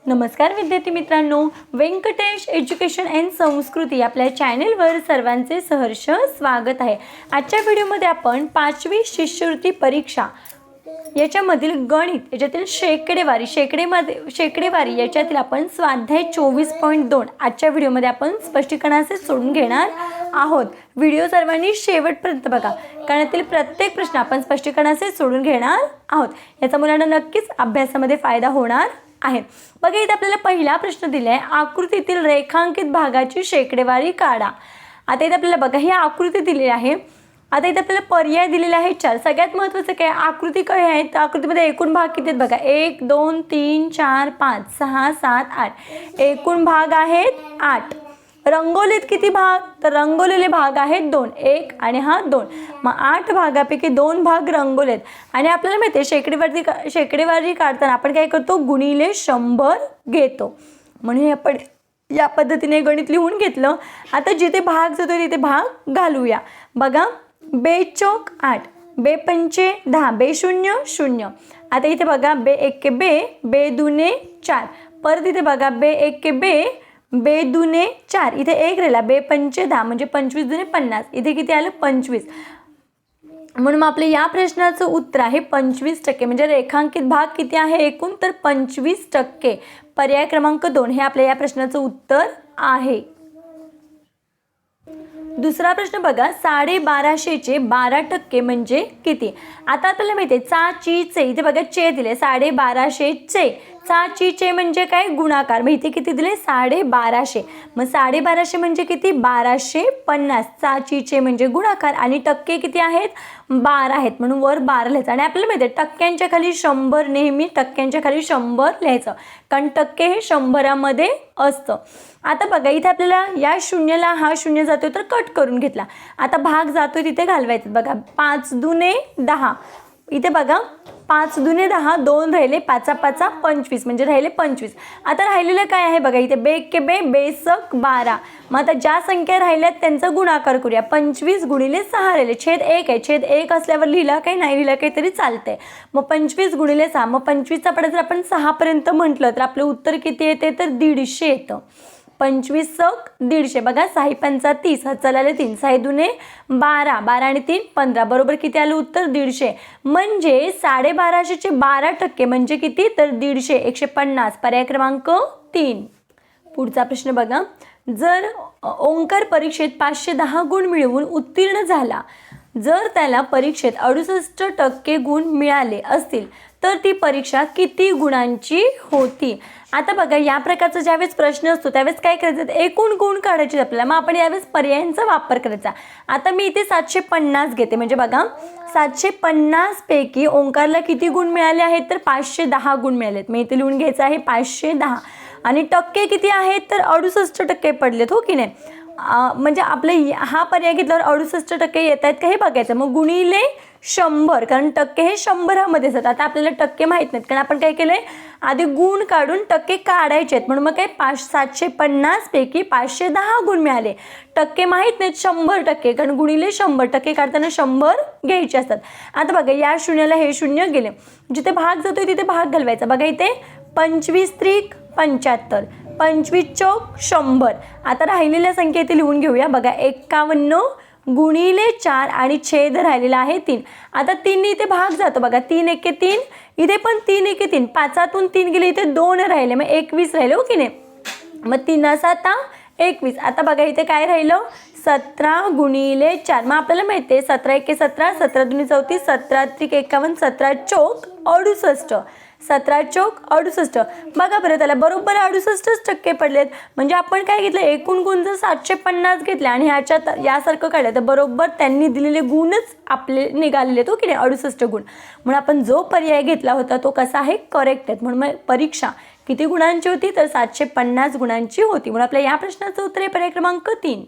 नमस्कार विद्यार्थी मित्रांनो, व्यंकटेश एज्युकेशन अँड संस्कृती आपल्या चॅनेलवर सर्वांचे सहर्ष स्वागत आहे। आजच्या व्हिडिओमध्ये आपण 5वी शिष्यवृत्ती परीक्षा याच्यामधील गणित याच्यातील शेकडेवारी याच्यातील आपण स्वाध्याय 24.2 आजच्या व्हिडिओमध्ये आपण स्पष्टीकरणाचे सोडून घेणार आहोत। व्हिडिओ सर्वांनी शेवटपर्यंत बघा, कारण यातील प्रत्येक प्रश्न आपण स्पष्टीकरणाचे सोडून घेणार आहोत। याचा मुलांना नक्कीच अभ्यासामध्ये फायदा होणार आहे। बघा, इथे आपल्याला पहिला प्रश्न दिलाय, आकृतीतील रेखांकित भागाची शेकडेवारी काढा। आता इथे आपल्याला बघा, ही आकृती दिलेली आहे। आता इथे आपल्याला पर्याय दिलेले आहेत 4। सगळ्यात महत्त्वाचं काय, आकृती काय आहे, तर आकृतीमध्ये एकूण भाग किती आहेत बघा, 1 2 3 4 5 6 7 8 एकूण भाग आहेत 8। रंगोलीत किती भाग, तर रंगवलेले भाग आहेत 2, 1 आणि हा 2, मग 8 भागापैकी 2 भाग रंगवलेत। आणि आपल्याला माहिती आहे शेकडेवारी काढताना आपण काय करतो, गुणिले 100 घेतो, म्हणून आपण या पद्धतीने गणित लिहून घेतलं। आता जिथे भाग जातो तिथे भाग घालूया। बघा, बे चौक 8, बे पंचे 10, बे शून्य 0। आता इथे बघा, बे एक के बे दुने 4, परत इथे बघा, बे एक के बे दुने 4, इथे 1 राहिला, बे पंचे 10 म्हणजे 25 दुने 50, इथे किती आलं 25। म्हणून मग आपल्या या प्रश्नाचं उत्तर आहे 25%। म्हणजे रेखांकित भाग किती आहे एकूण, तर 25%। पर्याय क्रमांक 2 हे आपल्या या प्रश्नाचं उत्तर आहे। दुसरा प्रश्न बघा, 1250चे 12% म्हणजे किती। आता आपल्याला माहिती आहे चा ची चे, इथे बघा चे दिले, 1250चे चा ची चे म्हणजे काय, गुणाकार, मग इथे किती दिले 1250, मग 1250 म्हणजे किती 1250, चा ची चे म्हणजे गुणाकार आणि टक्के किती आहेत 12 आहेत, म्हणून वर 12 लिहायचं। आणि आपल्याला माहिती आहे टक्क्यांच्या खाली 100, नेहमी टक्क्यांच्या खाली 100 लिहायचं, कारण टक्के हे 100मध्ये असतं। आता बघा, इथे आपल्याला या शून्याला हा शून्य जातोय तर कट करून घेतला, आता भाग जातोय तिथे घालवायचं। बघा, 5 दुने 10, इथे बघा 5 दुने 10, 2 राहिले, 5 5 25 म्हणजे राहिले 25। आता राहिलेलं काय आहे बघा, इथे बे के बेसक 12, मग आता ज्या संख्या राहिल्यात त्यांचा गुणाकार करूया। 25 गुणिले 6 राहिले, छेद 1 आहे, छेद 1 असल्यावर लिहिला काही नाही लिहिला काही तरी चालतंय। मग 25 गुणिले 6, मग 25चा पडा जर आपण 6 पर्यंत म्हटलं तर आपलं उत्तर किती येते, तर 150 येतं। 25 सक 150, बघा 6 पंचा 30, हातचा आले 3, 6 दुने 12, 12 आणि 3 15, बरोबर किती आलं उत्तर 150। म्हणजे 1250चे 12% म्हणजे किती, तर 150, 150, पर्याय क्रमांक 3। पुढचा प्रश्न बघा, जर ओंकार परीक्षेत 510 गुण मिळवून उत्तीर्ण झाला, जर त्याला परीक्षेत 68% गुण मिळाले असतील तर ती परीक्षा किती गुणांची होती। आता बघा, या प्रकारचा ज्यावेळेस प्रश्न असतो त्यावेळेस काय करायचं, एकूण गुण काढायचे आपल्याला, मग आपण यावेळेस पर्यायांचा वापर करायचा। आता मी इथे 750 घेते, म्हणजे बघा 750 पैकी ओंकारला किती गुण मिळाले आहेत, तर 510 गुण मिळालेत। मी इथे लिहून घ्यायचं आहे 510, आणि टक्के किती आहेत, तर 68% पडलेत, हो की नाही। म्हणजे आपले हा पर्याय घेतल्यावर 68% येत आहेत का हे बघायचं, मग गुणिले 100, कारण टक्के हे 100मध्ये असतात। आता आपल्याला टक्के माहीत नाहीत, कारण आपण काय केलंय आधी गुण काढून टक्के काढायचे आहेत, म्हणून मग काय 750 पैकी 510 गुण मिळाले, टक्के माहीत नाहीत 100%, कारण गुणिले 100% काढताना 100 घ्यायचे असतात। आता बघा, या शून्याला हे शून्य गेले, जिथे भाग जातोय तिथे भाग घालवायचा। बघा, इथे 25 त्रिक 75, 25 चौक 100। आता राहिलेल्या संख्या इथे लिहून घेऊया। बघा, 51 गुणिले 4 आणि छेद राहिलेला आहे 3। आता 3 इथे भाग जातो, बघा 3 एके 3, इथे पण 3 एके 3, 5तून 3 गेले, इथे 2 राहिले, मग 21 राहिले, हो की नाही। मग 3 7 21। आता बघा, इथे काय राहिलं 17 गुणिले 4, मग आपल्याला माहिती आहे 17 एके 17, 17 दुनी 34, 17 त्रिक 51, 17 चौक 68, 17 चौक 68। बघा बरं, त्याला बरोबर 68% पडलेत। म्हणजे आपण काय घेतलं, एकूण गुण जर 750 घेतले आणि ह्याच्यात यासारखं काढलं तर बरोबर त्यांनी दिलेले गुणच आपले निघालेले आहेत, हो की नाही 68 गुण। म्हणून आपण जो पर्याय घेतला होता तो कसा आहे, करेक्ट आहे। म्हणून मग परीक्षा किती गुणांची होती, तर 750 गुणांची होती। म्हणून आपल्या या प्रश्नाचं उत्तर आहे पर्याय क्रमांक 3।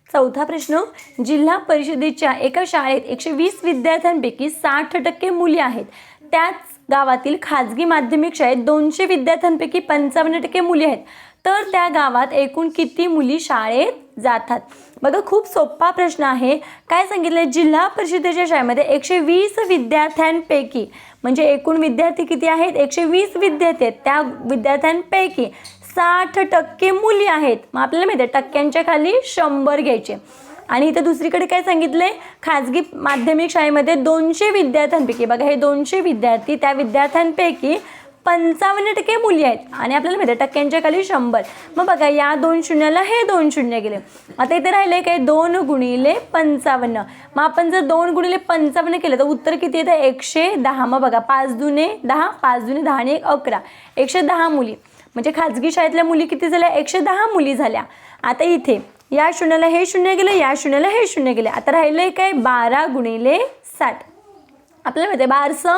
चौथा प्रश्न, जिल्हा परिषदेच्या एका शाळेत 120 विद्यार्थ्यांपैकी 60% मुली आहेत, त्याच गावातील खाजगी माध्यमिक शाळेत 200 विद्यार्थ्यांपैकी 55% मुली आहेत, तर त्या गावात एकूण किती मुली शाळेत जातात? बघा खूप सोपा प्रश्न आहे. काय सांगितलं, जिल्हा परिषदेच्या शाळेमध्ये 120 विद्यार्थ्यांपैकी, म्हणजे एकूण विद्यार्थी किती आहेत? 120 विद्यार्थी आहेत. त्या विद्यार्थ्यांपैकी 60% मुली आहेत. मग आपल्याला माहिती आहे टक्क्यांच्या खाली 100 घ्यायचे. आणि इथं दुसरीकडे काय सांगितलंय, खाजगी माध्यमिक शाळेमध्ये 200 विद्यार्थ्यांपैकी, बघा हे 200 विद्यार्थी, त्या विद्यार्थ्यांपैकी 55% मुली आहेत आणि आपल्याला माहिती आहे टक्क्यांच्या खाली 100. मग बघा या 2 शून्याला हे 2 शून्य गेले. आता इथे राहिले काय 2 गुणिले 55. मग आपण जर 2 गुणिले 55 केलं तर उत्तर किती येतं? 110. मग बघा 5 दुने 10, 5 दुने 10 आणि 1 11, 110 मुली. म्हणजे खाजगी शाळेतल्या मुली किती झाल्या? 110 मुली झाल्या. आता इथे या शून्याला हे शून्य गेलं, या शून्याला हे शून्य गेले. आता राहिलंय काय 12 गुणिले 60. आपल्याला माहिती आहे 12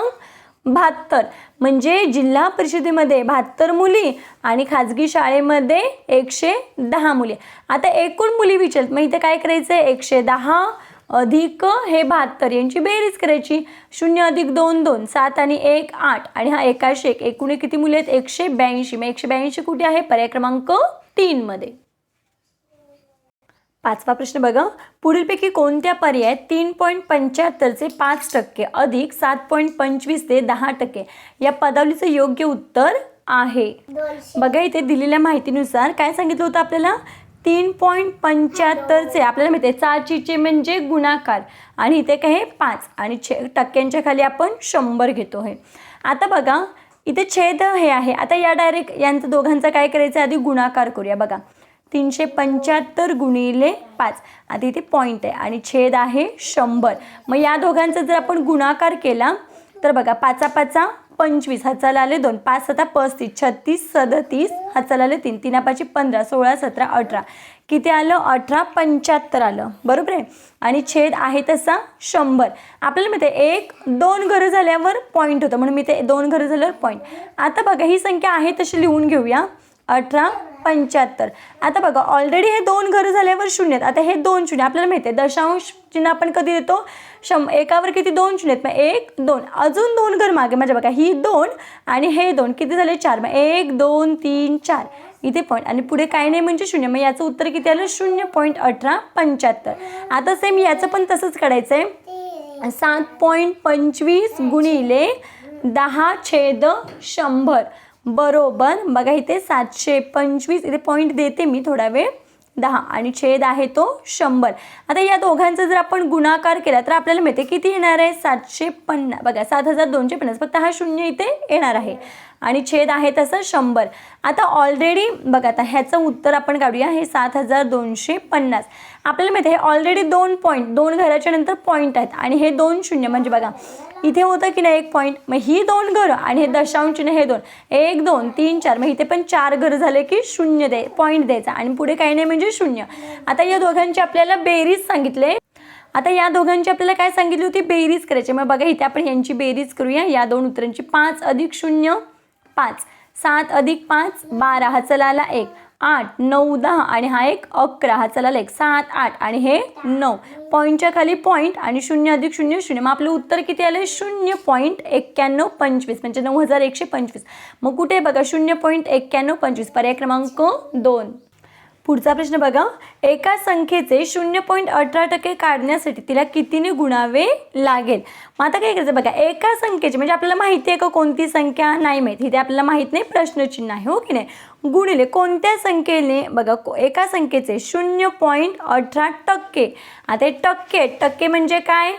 72, म्हणजे जिल्हा परिषदेमध्ये 72 मुली आणि खाजगी शाळेमध्ये 110 मुली. आता एकूण मुली विचारत, मग इथे काय करायचं आहे? 110 अधिक हे 72 यांची बेरीज करायची. 0 अधिक 2 2, 7 आणि 1 8 आणि हा 1 एकूण किती मुली आहेत? 182. मग 182 कुठे आहे? पर्याय क्रमांक 3 मध्ये. 5वा प्रश्न बघा, पुढीलपैकी कोणत्या पर्यायात 3.75 चे 5% अधिक 7.25 ते 10% या पदावलीचं योग्य उत्तर आहे? बघा इथे दिलेल्या माहितीनुसार काय सांगितलं होतं आपल्याला? 3.75 चे, आपल्याला माहिती आहे चाचीचे म्हणजे गुणाकार आणि इथे काय 5 आणि टक्क्यांच्या खाली आपण 100 घेतो आहे. आता बघा इथे छेद हे आहे. आता या डायरेक्ट यांचं दोघांचा काय करायचं? आधी गुणाकार करूया. बघा 375 गुणिले 5, आता इथे पॉईंट आहे आणि छेद आहे 100. मग या दोघांचा जर आपण गुणाकार केला तर बघा 5 5 25, हाताला आले 2, 5 7 35, 36 37, हाताला आले 3, 3 5 15, 16 17 18, किती आलं? 1875 आलं. बरोबर आहे. आणि छेद आहे तसा 100. आपल्याला माहिती आहे 1 2 घरं झाल्यावर पॉईंट होतं, म्हणून मी ते 2 घरं झाल्यावर पॉईंट. आता बघा ही संख्या आहे तशी लिहून घेऊया, 1875. आता बघा ऑलरेडी हे 2 घरं झाल्यावर 0 आहेत. आता हे 2 शून्य आपल्याला माहिती आहे दशांश चिन्ह आपण कधी देतो? एकावर किती 2 शून्य आहेत, मग 1 2 अजून 2 घर मागे, म्हणजे बघा ही 2 आणि हे 2 किती झाले? 4. मग 1 2 3 4 इथे पॉईंट आणि पुढे काय नाही म्हणजे 0. मग याचं उत्तर किती आलं? 0.1875. आता सेम याचं पण तसंच काढायचं आहे. 7.25 गुणिले 10/100 बरोबर. बघा इथे 725, इथे पॉईंट देते मी थोडा वेळ, 10 आणि छेद आहे तो 100. आता या दोघांचा जर आपण गुणाकार केला तर आपल्याला माहिती आहे किती येणार आहे? 750. बघा 7250, फक्त हा 0 इथे येणार आहे आणि छेद आहे तसं 100. आता ऑलरेडी बघा आता ह्याचं उत्तर आपण काढूया. हे 7250 आपल्याला माहिती आहे ऑलरेडी 2 पॉईंट, 2 घराच्या नंतर पॉईंट आहेत आणि हे 2 शून्य, म्हणजे बघा इथे होतं की नाही 1 पॉईंट. मग ही 2 घरं आणि हे दशांश चिन्ह हे 2, 1 2 3 4, मग इथे पण 4 घरं झाले की 0 पॉईंट द्यायचा आणि पुढे काही नाही म्हणजे 0. आता या दोघांची आपल्याला बेरीज सांगितले. आता या दोघांची आपल्याला काय सांगितली होती? बेरीज करायची. मग बघा इथे आपण यांची बेरीज करूया या 2 उत्तरांची. 5 अधिक 0 5, 7 अधिक 5 12, हा चला आला 1, 8 9 10 आणि हा 1 11, हा चला 1 7 8 आणि हे 9, पॉईंटच्या खाली पॉईंट आणि 0 अधिक 0 0. मग आपलं उत्तर किती आलं? 0.9125, म्हणजे 9125. मग कुठे बघा 0.9125, पर्याय क्रमांक 2. पुढचा प्रश्न बघा, एका संख्येचे 0.18% काढण्यासाठी तिला कितीने गुणावे लागेल? मग आता काय करायचं बघा, एका संख्येचे म्हणजे आपल्याला माहिती आहे का कोणती संख्या? नाही माहिती, इथे आपल्याला माहित नाही, प्रश्नचिन्ह आहे हो की नाही. गुणिले कोणत्या संख्येने? बघा एका संख्येचे 0.18%. आता टक्के म्हणजे काय?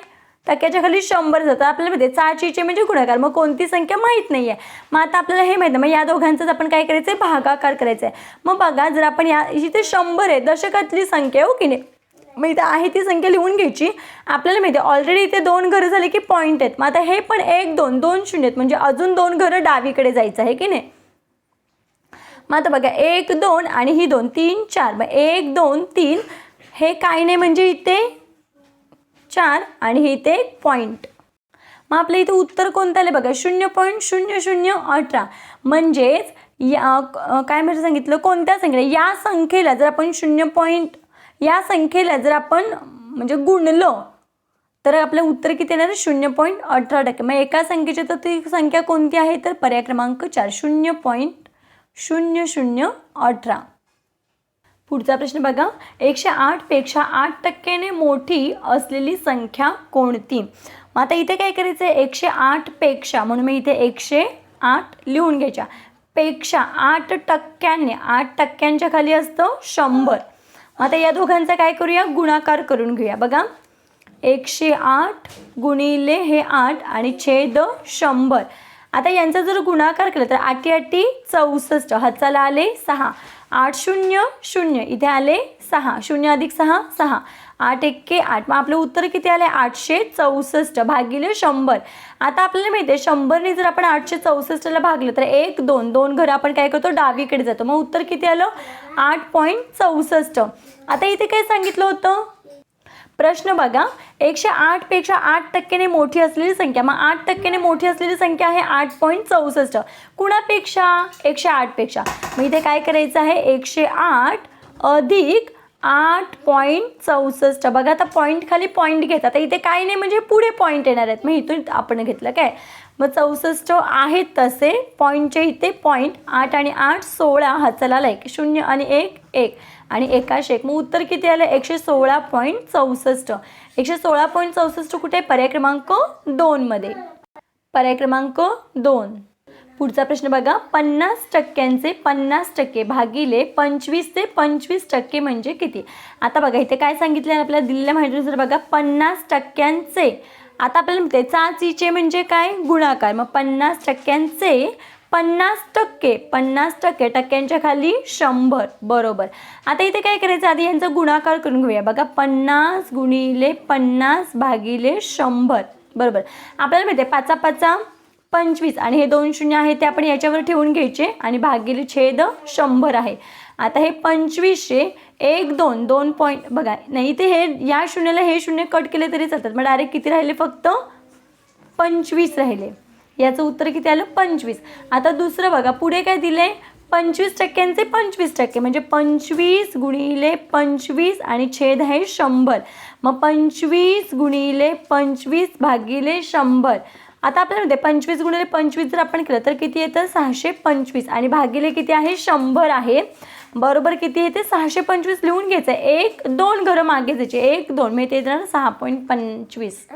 टक्क्याच्या खाली 100 जातं. आपल्याला माहिती आहे चाचीचे म्हणजे गुणाकार, मग कोणती संख्या माहीत नाही आहे. मग आता आपल्याला हे माहिती आहे, मग या दोघांचाच आपण काय करायचं आहे? भागाकार करायचा आहे. मग बघा जर आपण या इथे 100 आहे, दशकातली संख्या हो की नाही, मग इथे आहे ती संख्या लिहून घ्यायची. आपल्याला माहिती आहे ऑलरेडी इथे 2 घरं झाले की पॉईंट आहेत. मग आता हे पण 1 2 2 0 आहेत, म्हणजे अजून 2 घरं डावीकडे जायचं आहे की नाही. मग आता बघा 1 2 आणि ही 2 3 4, मग 1 2 3 हे काय नाही म्हणजे इथे 4 आणि हे इथे पॉईंट. मग आपल्या इथे उत्तर कोणतं आलं बघा 0.0018. म्हणजेच काय म्हणजे सांगितलं कोणत्या संख्येला? या संख्येला जर आपण 0. या संख्येला जर आपण म्हणजे गुणलं तर आपलं उत्तर किती येणार? 0.18%. मग एका संख्येची तर ती संख्या कोणती आहे? तर पर्याय क्रमांक 4, 0.0018. पुढचा प्रश्न बघा, 108 पेक्षा 8% मोठी असलेली संख्या कोणती? मग आता इथे काय करायचं आहे? 108 पेक्षा, म्हणून मी इथे 108 लिहून घ्यायच्या. पेक्षा 8%, 8%च्या खाली असतं 100. आता या दोघांचा काय करूया? गुणाकार करून घेऊया. बघा, 108 गुणिले हे 8 आणि छेद 100. आता यांचा जर गुणाकार केला तर 8 8 64, हाताला आले 6, 8 0 0, इथे आले 6, 0 अधिक 6 6, 8 1 8. मग आपलं उत्तर किती आले? 864 भागिले 100. आता आपल्याला माहिती आहे 100ने जर आपण 864ला भागलं तर 1 2 2 घरं आपण काय करतो? डावीकडे जातो. मग उत्तर किती आलं? 8.64. आता इथे काय सांगितलं होतं? प्रश्न बघा, 108 पेक्षा 8%ने मोठी असलेली संख्या. मग 8%ने मोठी असलेली संख्या आहे 8.64. कुणापेक्षा? 108 पेक्षा. मग इथे काय करायचं आहे? 108 अधिक 8.64. बघा, आता पॉईंट खाली पॉईंट घेतात. आता इथे काय नाही म्हणजे पुढे पॉईंट येणार आहेत. मग इथून आपण घेतलं काय? मग 64 आहेत तसे पॉईंटचे इथे पॉईंट. 8 आणि 8 16, हाताला 1, 0 आणि 1 1 आणि 1 1. मग उत्तर किती आलं? 116.64. 116.64 कुठे? पर्याय क्रमांक 2 मध्ये. पर्याय क्रमांक 2. पुढचा प्रश्न बघा, 50%चे 50% भागिले 25 ते 25% म्हणजे किती? आता बघा इथे काय सांगितलं आहे आपल्याला दिलेल्या माहितीनुसार. बघा, 50%चे, आता आपल्याला म्हणते चाचीचे म्हणजे काय? गुणाकार. मग 50%चे 50%, 50% टक्क्यांच्या खाली 100, बरोबर. आता इथे काय करायचं? आधी यांचा गुणाकार करून घेऊया. बघा, 50 गुणिले 50 भागिले 100, बरोबर. आपल्याला माहिती आहे 5 5 25 आणि हे 2 शून्य आहे ते आपण याच्यावर ठेवून घ्यायचे आणि भागिले छेद 100 आहे. आता हे 2500 1 2 2 पॉईंट, बघा नाही ते हे या शून्याला हे शून्य कट केले तरी चालतात. मग डायरेक्ट किती राहिले? फक्त 25 राहिले. याचं उत्तर किती आलं? 25. आता दुसरं बघा, पुढे काय दिले? 25%चे 25% म्हणजे 25 गुणिले 25 आणि छेद आहे 100. मग 25 गुणिले 25 भागिले 100. आता आपल्याला 25 गुणिले 25 जर आपण केलं तर किती येतं? 625 आणि भागिले किती आहे? 100 आहे, बरोबर. किती येते? 625 लिहून घ्यायचं. 1 2 घरं मागे जायचे. 1 2 मग ते येणार 6.25.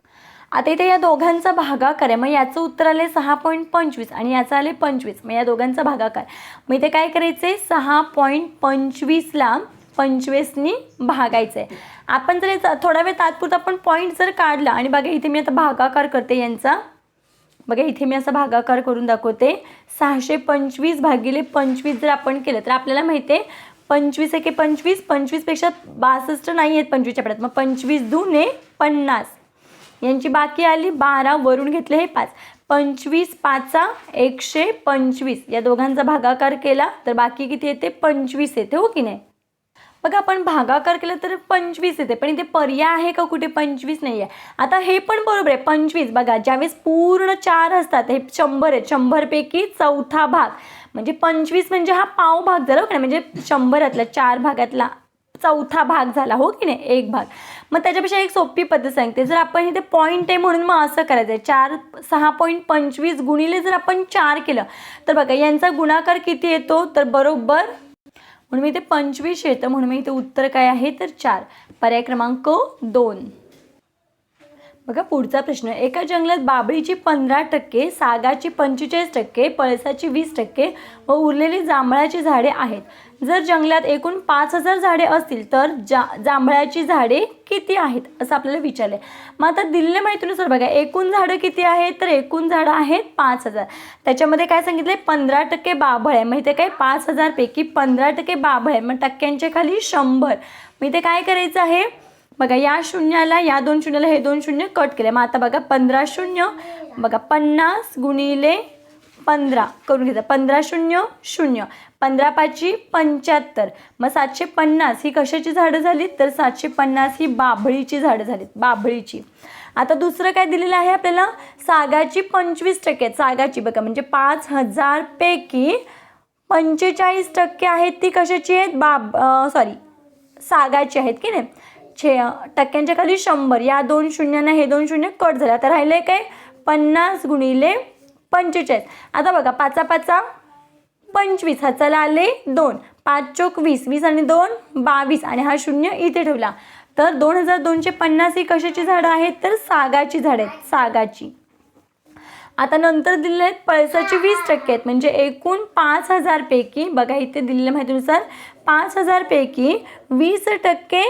आता इथे या दोघांचा भागाकार आहे. मग याचं उत्तर आले 6.25 आणि याचं आले 25. मग या दोघांचा भागाकार. मग इथे काय करायचे? 6.25ला 25नी भागायचं आहे. आपण जर थोडा वेळ तात्पुरता आपण पॉईंट जर काढला आणि बघा इथे मी आता भागाकार करते यांचा. बघा इथे मी असा भागाकार करून दाखवते. 625 भागिले 25 जर आपण केलं तर आपल्याला माहिती आहे 25 एके 25, 25पेक्षा 62 नाही आहेत 25च्या पडात. मग 25 दुने 50, यांची बाकी आली 12, वरून घेतले हे 5. 25 5 125. या दोघांचा भागाकार केला तर बाकी किती येते? 25 येते, हो की नाही? बघा आपण भागाकार केला तर 25 येते, पण इथे पर्याय आहे का कुठे? 25 नाही आहे. आता हे पण बरोबर आहे 25. बघा ज्यावेळेस पूर्ण 4 असतात, हे 100 आहेत, 100 पैकी चौथा भाग म्हणजे 25 म्हणजे हा पाव भाग झाला, हो की नाही? म्हणजे 100तल्या 4 भागातला चौथा भाग झाला, हो की नाही? एक भाग. मग त्याच्यापेक्षा एक सोपी पद्धत सांगते. जर आपण इथे पॉईंट आहे म्हणून मग असं करायचं आहे. 6.25 गुणिले जर आपण 4 केलं तर बघा यांचा गुणाकार किती येतो? तर बरोबर, म्हणून मी इथे 25 येतं, म्हणून मी इथे उत्तर काय आहे? तर 4. पर्याय क्रमांक 2. बघा पुढचा प्रश्न, एका जंगलात बाभळीची 15%, सागाची 45%, पळसाची 20% व उरलेली जांभळाची झाडे आहेत. जर जंगलात एकूण 5000 झाडे असतील तर जांभळाची झाडे किती आहेत असं आपल्याला विचारले. मग आता दिलेल्या माहितीनुसार बघा एकूण झाडं किती आहेत? तर एकूण झाडं आहेत 5000. त्याच्यामध्ये काय सांगितले? 15% बाभळ आहे. मग इथे काय 5000 पैकी 15% बाभळ आहे. मग टक्क्यांच्या खाली 100. मग इथे काय करायचं आहे? बघा या शून्याला या 2 शून्याला हे 2 शून्य कट केले. मग आता बघा 15 शून्य, बघा 50 गुणिले 15 करून घ्यायचं. 15 शून्य 0, 15 5 75. मग 750 ही कशाची झाडं झालीत? तर 750 ही बाभळीची झाडं झालीत, बाभळीची. आता दुसरं काय दिलेलं आहे आपल्याला? सागाची 25%. सागाची बघा म्हणजे 5000 पैकी 45% आहेत ती कशाची आहेत? सागाची आहेत की नाही. टक्क्यांच्या खाली 100, या 2 शून्यानं हे 2 शून्य कट झाले. आता राहिले काय 50 गुणिले 45. आता बघा 5 5 25, हाताला आले 2, 5 चोक 20, 20 आणि 2 22 आणि हा शून्य इथे ठेवला. तर 2250 ही कशाची झाडं आहेत तर सागाची झाडं आहेत, सागाची. आता नंतर दिलेले आहेत पळसाची 20% आहेत, म्हणजे एकूण 5000 पैकी बघा इथे दिलेल्या माहितीनुसार 5000 पैकी 20%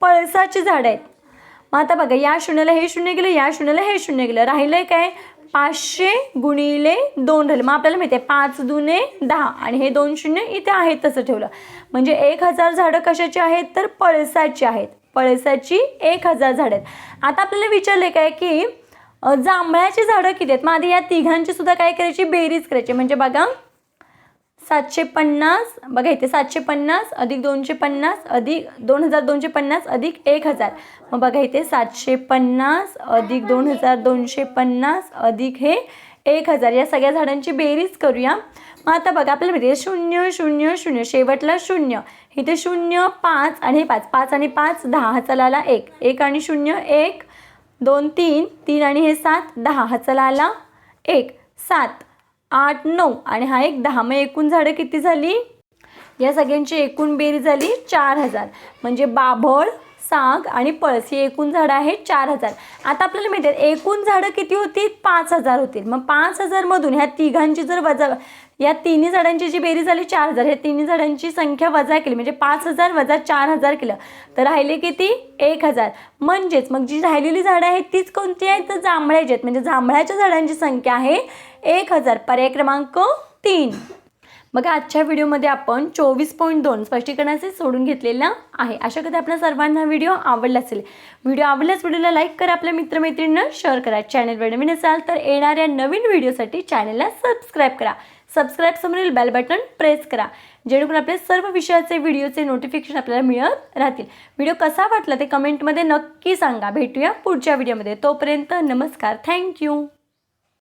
पळसाची झाडं आहेत. मग आता बघा या शून्याला हे शून्य गेलं, या शून्याला हे शून्य गेलं, राहिलं काय 500 गुणिले 2 राहिलं. मग आपल्याला माहिती आहे 5 दुने 10 आणि हे 2 शून्य इथे आहेत तसं ठेवलं. म्हणजे 1000 झाडं कशाची आहेत तर पळसाची आहेत, पळसाची 1000 झाडं आहेत. आता आपल्याला विचारले काय की जांभळाची झाडं किती आहेत. मग आधी या तिघांची सुद्धा काय करायची बेरीज करायची. म्हणजे बघा 750 बघा इथे 750 अधिक 250 अधिक 2250 अधिक 1000. मग बघा इथे 750 अधिक 2250 अधिक हे 1000, या सगळ्या झाडांची बेरीज करूया. मग आता बघा आपल्याला माहिती आहे 0 0 0 शेवटला 0, इथे 0 5 आणि 5, 5 आणि 5 10, हाताला आला 1, 1 आणि 0 1 2 3, 3 आणि हे 7 10, हाताला आला 1 7 8 9 आणि हा एक 10. मग एकूण झाडं किती झाली, या सगळ्यांची एकूण बेरीज झाली 4000. म्हणजे बाभळ, साग आणि पळस ही एकूण झाडं आहेत 4000. आता आपल्याला माहिती आहे एकूण झाडं किती होती 5000 होतील. मग 5000 मधून ह्या तिघांची जर वजा, या तिन्ही झाडांची जी बेरीज झाली 4000, ह्या तिन्ही झाडांची संख्या वजा केली म्हणजे 5000 वजा 4000 केलं तर राहिले किती 1000. म्हणजेच मग जी राहिलेली झाडं आहेत तीच कोणती आहेत तर जांभळाची आहेत. म्हणजे जांभळाच्या झाडांची संख्या आहे 1000. पर्याय क्रमांक 3. बघा आजच्या व्हिडिओमध्ये आपण 24.2 स्पष्टीकरणाचे सोडून घेतलेला आहे. अशा कधी आपल्या सर्वांना व्हिडिओ आवडला असेल, व्हिडिओ आवडल्यास व्हिडिओला लाईक करा, आपल्या मित्रमैत्रिणींना शेअर करा. चॅनलवर नवीन असाल तर येणाऱ्या नवीन व्हिडिओसाठी चॅनलला सबस्क्राईब करा. सबस्क्राईब समोरील बेल बटन प्रेस करा, जेणेकरून आपल्या सर्व विषयाचे व्हिडिओचे नोटिफिकेशन आपल्याला मिळत राहतील. व्हिडिओ कसा वाटला ते कमेंटमध्ये नक्की सांगा. भेटूया पुढच्या व्हिडिओमध्ये. तोपर्यंत नमस्कार, थँक्यू.